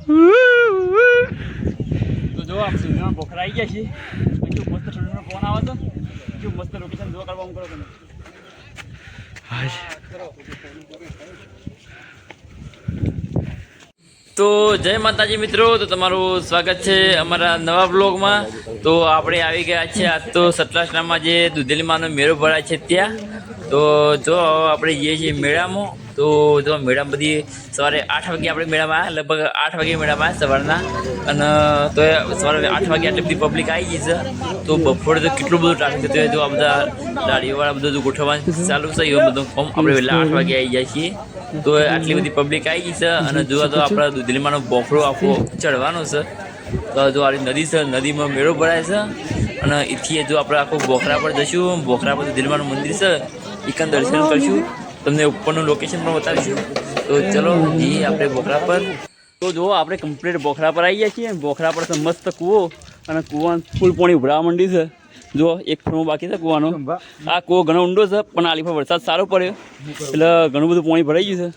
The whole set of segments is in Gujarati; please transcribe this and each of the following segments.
તો જો આપ સિનેમા પોખરા આવી ગયા છીએ. જો મસ્ત ઠંડો પવન આવે છે. જો મસ્ત લોકેશન જોવા કરવા કરો તમે. તો જય માતાજી મિત્રો, તો તમારું સ્વાગત છે અમારા નવા બ્લોગમાં. તો આપણે આવી ગયા છે આજ તો સતલાસણામાં જે દુધેલીમાંનો મેળો ભરાય છે ત્યાં. તો જો આપણે જઈએ છીએ મેળામાં. તો જો મેળામાં બધી સવારે 8 વાગે આપણે મેળામાં આવ્યા, લગભગ 8 વાગે મેળામાં આવ્યા સવારના. અને તો સવારે 8 વાગે આટલી બધી પબ્લિક આવી ગઈ છે. તો બપોરે તો કેટલું બધું ટ્રાફિક હતું. જો આ બધા ગાડીઓવાળા બધું ગોઠવવાનું ચાલુ છે એવું બધું કામ. આપણે વહેલા 8 વાગે આવી જાય છીએ. તો આટલી બધી પબ્લિક આવી ગઈ છે. અને જોવા તો આપણા દુધેલીમાંનો બોખરો આખો ચડવાનો છે. તો જો આ નદી છે, નદીમાં મેળો ભરાય છે. અને એથી જો આપણે આખો બોખરા પર જઈશું. બોખરા પર દુધેલીમાંનું મંદિર છે, એકન દર્શન કરીશું. તમને ઉપરનું લોકેશન પણ બતાવીશું. તો ચલો જઈએ આપણે બોખરા પર. તો જો આપણે કમ્પ્લીટ બોખરા પર આવી ગયા છીએ. બોખરા પર તો મસ્ત કૂવો, અને કૂવા ફૂલ પાણી ઉભરાવા માંડી છે. જો એક ફ્રો બાકી છે કૂવાનો. આ કૂવો ઘણો ઊંડો છે, પણ આલી પર વરસાદ સારો પડ્યો એટલે ઘણું બધું પાણી ભરાઈ ગયું છે.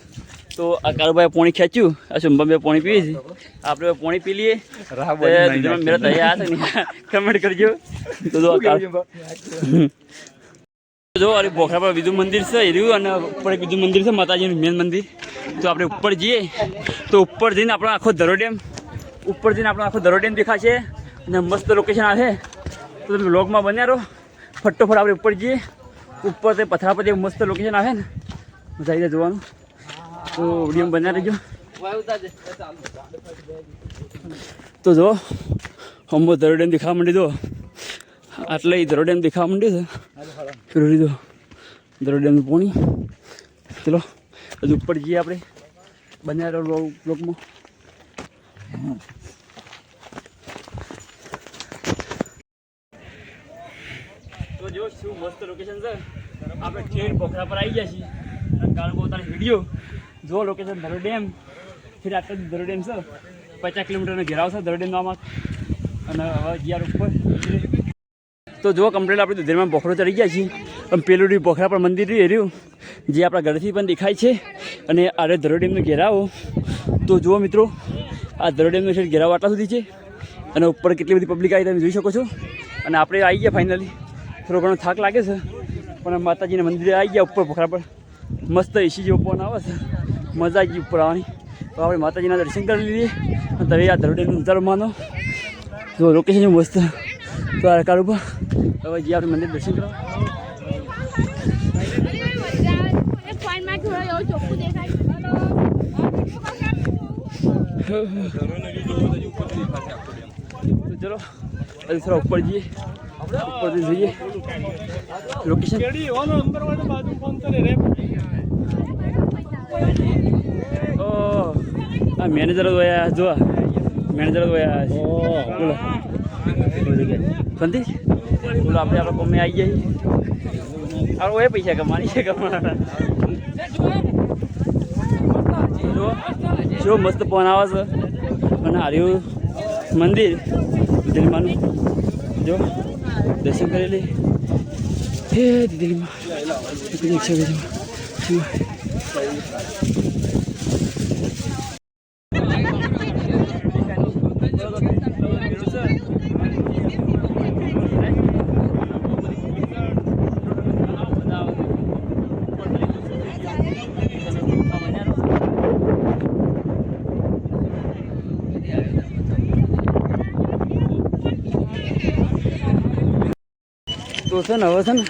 તો આ કારુભાઈ પાણી ખેંચ્યું, આ શુંભાભાઈ પાણી પીએ છે. આપણે પાણી પી લઈએ. મેરા તૈયાર છે ને કમેન્ટ કરજો. તો જો અરે બોખરા પર બીજું મંદિર છે એ રહ્યું, અને ઉપર એક બીજું મંદિર છે માતાજીનું મેન મંદિર. તો આપણે ઉપર જઈએ. તો ઉપર જઈને આપણો આખો ધરો ડેમ, ઉપર જઈને આપણો આખો ધરો ડેમ દેખાશે. અને મસ્ત લોકેશન આવે. તો તમે વ્લોગમાં બન્યા રહો. ફટોફટ આપણે ઉપર જઈએ. ઉપર તે પથરા પર જે મસ્ત લોકેશન આવે ને, મજા આવી જાય જોવાનું. તો વિડીયો બન્યા રહેજો. તો જો હમો ધરો ડેમ દેખાવા માંડી. દો આટલે ધરો ડેમ દેખાવા માંડ્યો છે. ફેરવી લીધો ધરો ડેમનું પાણી. ચલો હજુ ઉપર જઈએ આપણે. બન્યા રહો બ્લોકમાં. તો જો શું મસ્ત લોકેશન છે. આપણે ઠેર બોખરા પર આવી ગયા છીએ. અને કાળકો તારી વિડીયો જો લોકેશન ધરો ડેમ. ફેર આટલો ધરો ડેમ છે. 50 કિલોમીટરનો ઘેરાવ છે ધરો ડેમનો આમાં. અને હવે ગયા ઉપર. તો જો કમ્પ્લીટ આપણે દુધેલીમાં બોખરો ચડી ગયા છીએ. પણ પેલું બોખરા પર મંદિર રહ્યું જે આપણા ઘરથી પણ દેખાય છે. અને આરે ધરો ડેમનો ઘેરાવો. તો જુઓ મિત્રો, આ ધરો ડેમનો છે ઘેરાવો આટલા સુધી છે. અને ઉપર કેટલી બધી પબ્લિક આવી તમે જોઈ શકો છો. અને આપણે આવી ગયા ફાઇનલી. થોડો ઘણો થાક લાગે છે, પણ માતાજીના મંદિરે આવી ગયા ઉપર બોખરા પર. મસ્ત એસી જેવો પવન આવે છે, મજા આવી ગઈ ઉપર આવવાની. તો આપણે માતાજીના દર્શન કરી લઈએ. અને તમે આ ધરો ડેમનો નજારો માનો. જો લોકેશન મસ્ત. તો આ કારુભા હવે જે આપણે મંદિર દર્શન કરવા. ચલો હજુ થોડા ઉપર જઈએ. ઉપર જઈએ લોકેશન. આ મેનેજર જોયા. જો મેનેજર જોયા છે. બોલો શાંતિ. બોલો આપણે આપણા કોમે આવી જઈએ. આ એ પૈસા કમાણી છે કમાવાના. જો મસ્ત પવન આવે છે. અને હાર્યું મંદિર દુધેલીમાંનું. જો દર્શન કરેલી હે દુધેલીમાં. તો છે ને હવે છે ને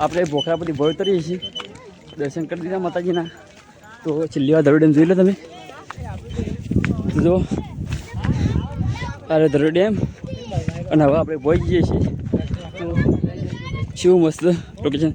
આપણે બોખરા પરથી ભોય તરીએ છીએ. દર્શન કરી દીધા માતાજીના. તો છેલ્લી વાર ધરો ડેમ જોઈ લો તમે. જો અરે ધરો ડેમ. અને હવે આપણે ભોઈ જઈએ છીએ. તો શું મસ્ત લોકેશન.